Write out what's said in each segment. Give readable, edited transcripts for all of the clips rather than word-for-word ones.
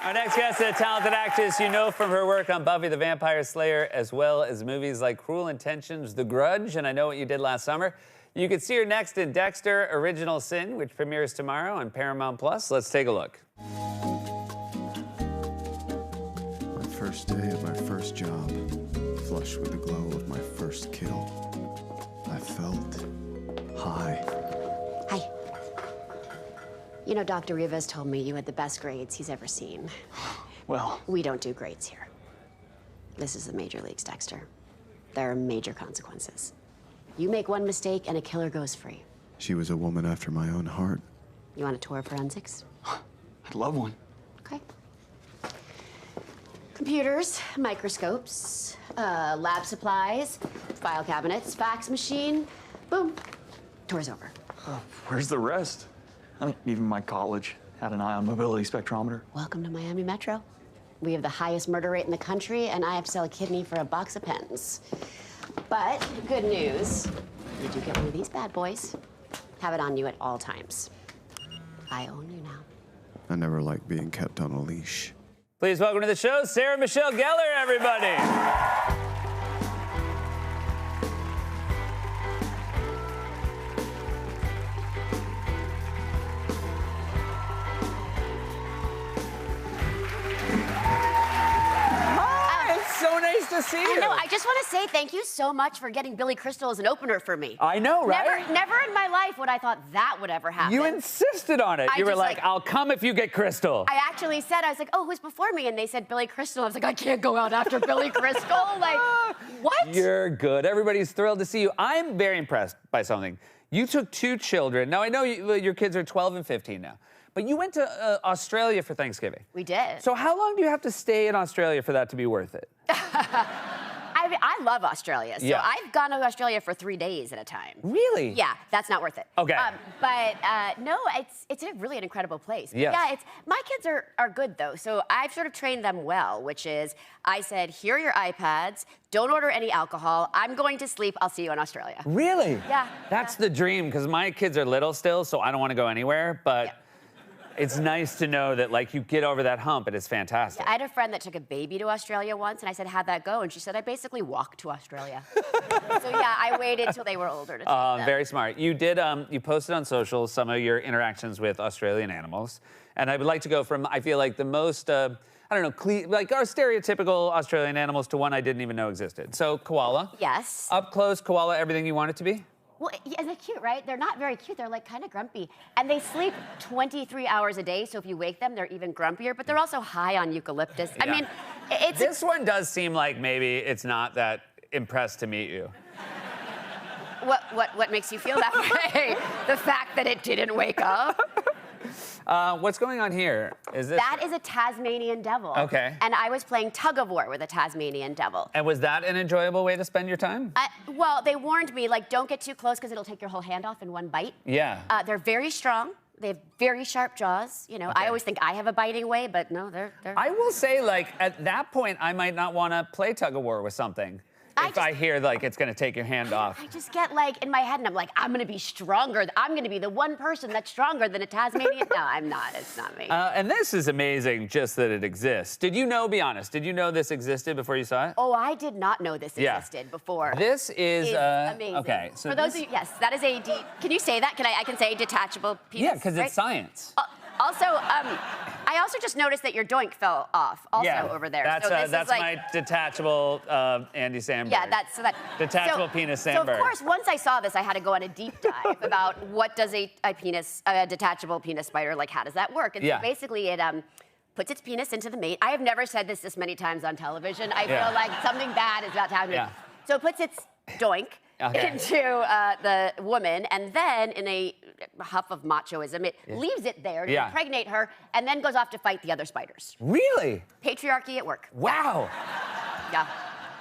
Our next guest is a talented actress you know from her work on Buffy the Vampire Slayer, as well as movies like Cruel Intentions, The Grudge, and I Know What You Did Last Summer. You can see her next in Dexter: Original Sin, which premieres tomorrow on Paramount+. Let's take a look. My first day at my first job, flush with the glow of my first kill. I felt high. Hi. You know, Dr. Rivas told me you had the best grades he's ever seen. Well, We don't do grades here. This is the major leagues, Dexter. There are major consequences. You make one mistake and a killer goes free. She was a woman after my own heart. You want a tour of forensics? I'd love one. Okay. Computers, microscopes, lab supplies, file cabinets, fax machine. Boom. Tour's over. Where's the rest? I mean, even my college had an eye on mobility spectrometer. Welcome to Miami Metro. We have the highest murder rate in the country, and I have to sell a kidney for a box of pens. But good news, you do get one of these bad boys. Have it on you at all times. I own you now. I never liked being kept on a leash. Please welcome to the show, Sarah Michelle Gellar, everybody. It's so nice to see you. I know, I just want to say thank you so much for getting Billy Crystal as an opener for me. I know, right? Never in my life would I thought that would ever happen. You insisted on it. I You were just, like, like- I'll come if you get Crystal. I actually said, I was like, oh, who's before me? And they said Billy Crystal. I was like, I can't go out after Billy Crystal. Like, what? You're good. Everybody's thrilled to see you. I'm very impressed by something. You took two children. Now, I know your kids are 12 and 15 now, but you went to Australia for Thanksgiving. We did. So how long do you have to stay in Australia for that to be worth it? I love Australia. So Yeah. I've gone to Australia for 3 days at a time. Really? Yeah, that's not worth it. Okay. No, it's really an incredible place. But Yes. Yeah, my kids are good though. So I've sort of trained them well, which is I said, here are your iPads. Don't order any alcohol. I'm going to sleep. I'll see you in Australia. Really? Yeah. That's the dream, because my kids are little still, so I don't want to go anywhere, but Yeah. it's nice to know that, like, you get over that hump and it's fantastic. I had a friend that took a baby to Australia once, and I said, how'd that go? And she said, I basically walked to Australia. So yeah, I waited till they were older to take them. Very smart. You did, you posted on social some of your interactions with Australian animals. And I would like to go from, I feel like, the most, I don't know, like our stereotypical Australian animals to one I didn't even know existed. So, koala. Yes. Up close, koala, everything you want it to be? Well, yeah, they're cute, right? They're not very cute. They're like kind of grumpy. And they sleep 23 hours a day, so if you wake them, they're even grumpier, but they're also high on eucalyptus. I Yeah. mean, it's... This one does seem like maybe it's not that impressed to meet you. What makes you feel that way? The fact that it didn't wake up? What's going on here? Is this... That is a Tasmanian devil. Okay. And I was playing tug of war with a Tasmanian devil. And was that an enjoyable way to spend your time? Well, they warned me, like, don't get too close because it'll take your whole hand off in one bite. Yeah. They're very strong. They have very sharp jaws. You know, I always think I have a biting way, but no, they're... I will say, like, at that point, I might not want to play tug of war with something. If I hear, like, it's going to take your hand off. I just get, like, in my head, and I'm like, I'm going to be stronger. I'm going to be the one person that's stronger than a Tasmanian. No, I'm not. It's not me. And this is amazing, just that it exists. Did you know, be honest, did you know this existed before you saw it? Oh, I did not know this existed before. This is amazing. okay. So for those of you, yes, that is a can you say that? I can say detachable penis. yeah, because right? it's science. Also, I also just noticed that your doink fell off also over there. That's so this that's is like, my detachable Andy Samberg. Yeah, that's detachable penis So Samberg. of course, once I saw this, I had to go on a deep dive about what does a detachable penis spider, like, how does that work? And Yeah. so basically it puts its penis into the mate. I have never said this many times on television. I Yeah. feel like something bad is about to happen. Yeah. So it puts its doink Okay. into the woman, and then in a huff of machoism, it leaves it there to Yeah. impregnate her, and then goes off to fight the other spiders. Really? Patriarchy at work. Wow. Yeah.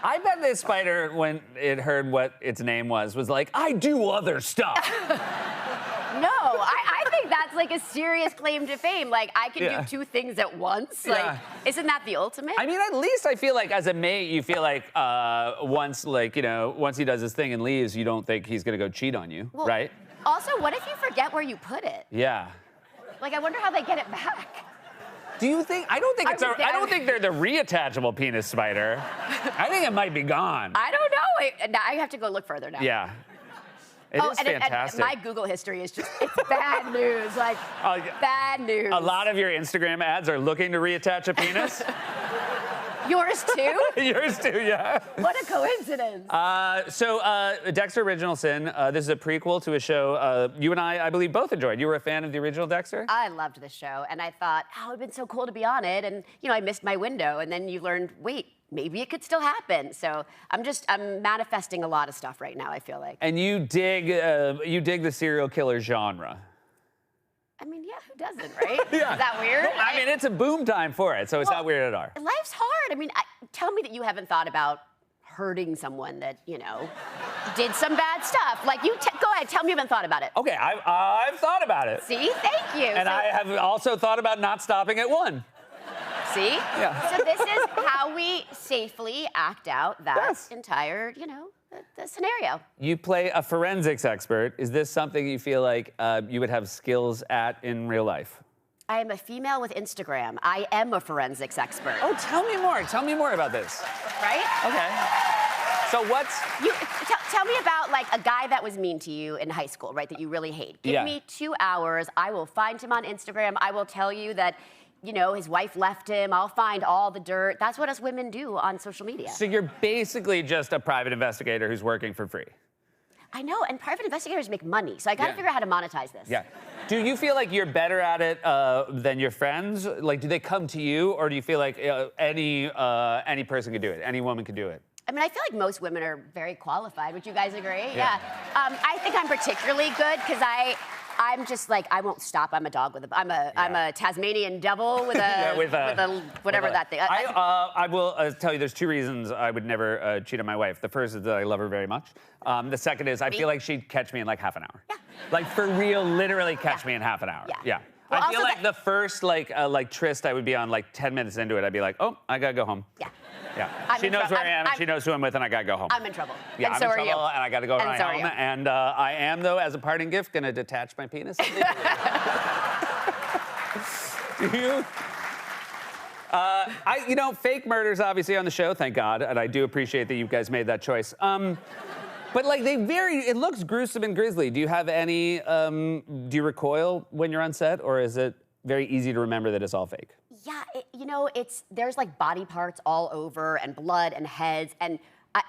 I bet this spider, when it heard what its name was like, I do other stuff. No, I think that's like a serious claim to fame. Like, I can Yeah. do two things at once. Yeah. Like, isn't that the ultimate? I mean, at least I feel like as a mate, you feel like once he does his thing and leaves, you don't think he's gonna go cheat on you, Well, right? Also, what if you forget where you put it? Yeah. Like, I wonder how they get it back. Do you think? I don't think it's. I I don't think they're the reattachable penis spider. I think it might be gone. I don't know. Now I have to go look further now. Yeah. It is fantastic. And my Google history is just—it's bad news. Like bad news. A lot of your Instagram ads are looking to reattach a penis. Yours too? Yours too, yeah. What a coincidence. Dexter Original Sin, this is a prequel to a show you and I believe, both enjoyed. You were a fan of the original Dexter? I loved the show, and I thought, oh, it'd been so cool to be on it, and, you know, I missed my window, and then you learned, wait, maybe it could still happen. So I'm manifesting a lot of stuff right now, I feel like. And you dig the serial killer genre. I mean, yeah, who doesn't, right? Yeah. Is that weird? Well, I mean, it's a boom time for it, so it's not weird at all. Life's hard. I mean, tell me that you haven't thought about hurting someone that, you know, did some bad stuff. Like, go ahead, tell me you haven't thought about it. Okay, I've thought about it. See? Thank you. And I have also thought about not stopping at one. See? Yeah. So this is how we safely act out that Yes. entire, you know, the scenario. You play a forensics expert. Is this something you feel like you would have skills at in real life? I am a female with Instagram. I am a forensics expert. Oh, tell me more. Tell me more about this. Right? Okay. So what's... Tell me about, like, a guy that was mean to you in high school, right, that you really hate. Give me 2 hours. I will find him on Instagram. I will tell you that, you know, his wife left him. I'll find all the dirt. That's what us women do on social media. So you're basically just a private investigator who's working for free. I know, and private investigators make money, so I gotta figure out how to monetize this. Yeah. Do you feel like you're better at it than your friends? Like, do they come to you, or do you feel like any person could do it? Any woman could do it? I mean, I feel like most women are very qualified. Would you guys agree? Yeah. I think I'm particularly good because I'm just like, I won't stop. I'm a dog with I'm a Tasmanian devil with a whatever that thing. I will tell you, there's 2 reasons I would never cheat on my wife. The first is that I love her very much. The second is I feel like she'd catch me in like half an hour. Yeah. Like, for real, literally catch me in half an hour. Yeah. Well, I feel also like the first like tryst I would be on, like 10 minutes into it, I'd be like, oh, I gotta go home. Yeah. Yeah. She knows where I am, and she knows who I'm with, and I gotta go home. I'm in trouble. Yeah, and so I'm in are trouble, you. and I gotta go right home. And I am, though, as a parting gift, gonna detach my penis. Do you? You know, fake murders obviously on the show, thank God, and I do appreciate that you guys made that choice. But like it looks gruesome and grisly. Do you have any, do you recoil when you're on set, or is it very easy to remember that it's all fake? Yeah, you know, there's like body parts all over and blood and heads. And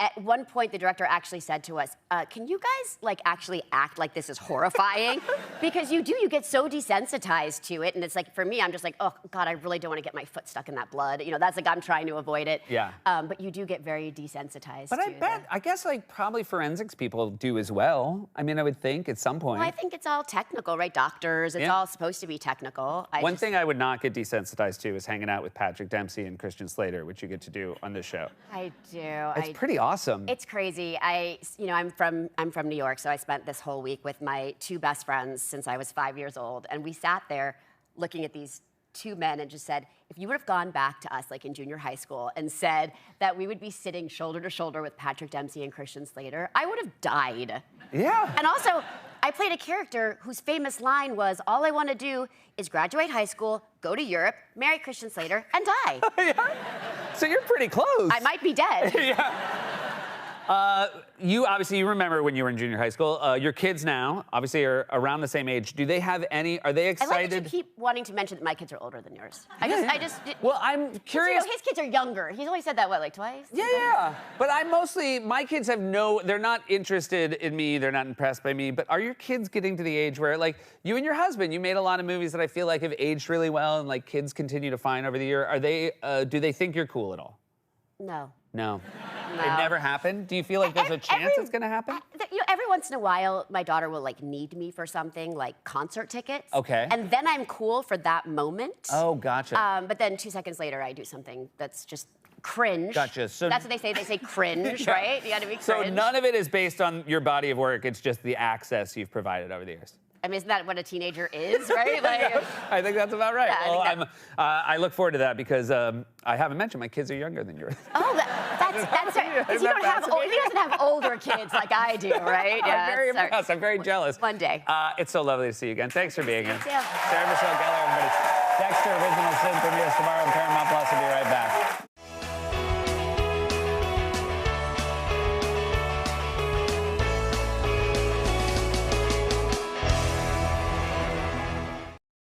at one point, the director actually said to us, can you guys like actually act like this is horrifying? Because you get so desensitized to it. And it's like, for me, I'm just like, oh God, I really don't want to get my foot stuck in that blood. You know, that's like, I'm trying to avoid it. Yeah. But you do get very desensitized But I guess like probably forensics people do as well. I mean, I would think at some point. Well, I think it's all technical, right? Doctors, it's all supposed to be technical. One thing I would not get desensitized to is hanging out with Patrick Dempsey and Christian Slater, which you get to do on this show. I do. It's pretty awesome. It's crazy. I'm from New York, so I spent this whole week with my 2 best friends since I was 5 years old, and we sat there looking at these 2 men and just said, if you would have gone back to us like in junior high school and said that we would be sitting shoulder to shoulder with Patrick Dempsey and Christian Slater, I would have died. Yeah. And also, I played a character whose famous line was, all I want to do is graduate high school, go to Europe, marry Christian Slater, and die. Yeah. So you're pretty close. I might be dead. Yeah. You remember when you were in junior high school. Your kids now, obviously, are around the same age. Do they have are they excited? I like that you keep wanting to mention that my kids are older than yours. Well, I'm curious. You know, his kids are younger. He's only said that, what, like twice? Yeah. But my kids they're not interested in me, they're not impressed by me, but are your kids getting to the age where, like, you and your husband, you made a lot of movies that I feel like have aged really well and, like, kids continue to find over the year. Do they think you're cool at all? No. No. It never happened? Do you feel like there's a chance it's gonna happen? You know, every once in a while, my daughter will like need me for something, like concert tickets. Okay. And then I'm cool for that moment. Oh, gotcha. But then 2 seconds later, I do something that's just cringe. Gotcha. So that's what they say. They say cringe, right? You gotta be cringe. So none of it is based on your body of work. It's just the access you've provided over the years. I mean, isn't that what a teenager is, right? Like, I think that's about right. Yeah, well, I look forward to that because I haven't mentioned my kids are younger than yours. Oh, that's right. Because he doesn't have older kids like I do, right? Yeah, I'm very impressed. I'm very jealous. One day. It's so lovely to see you again. Thanks for being here. You too. Sarah Michelle Gellar, everybody. Dexter Original Sin premieres tomorrow on Paramount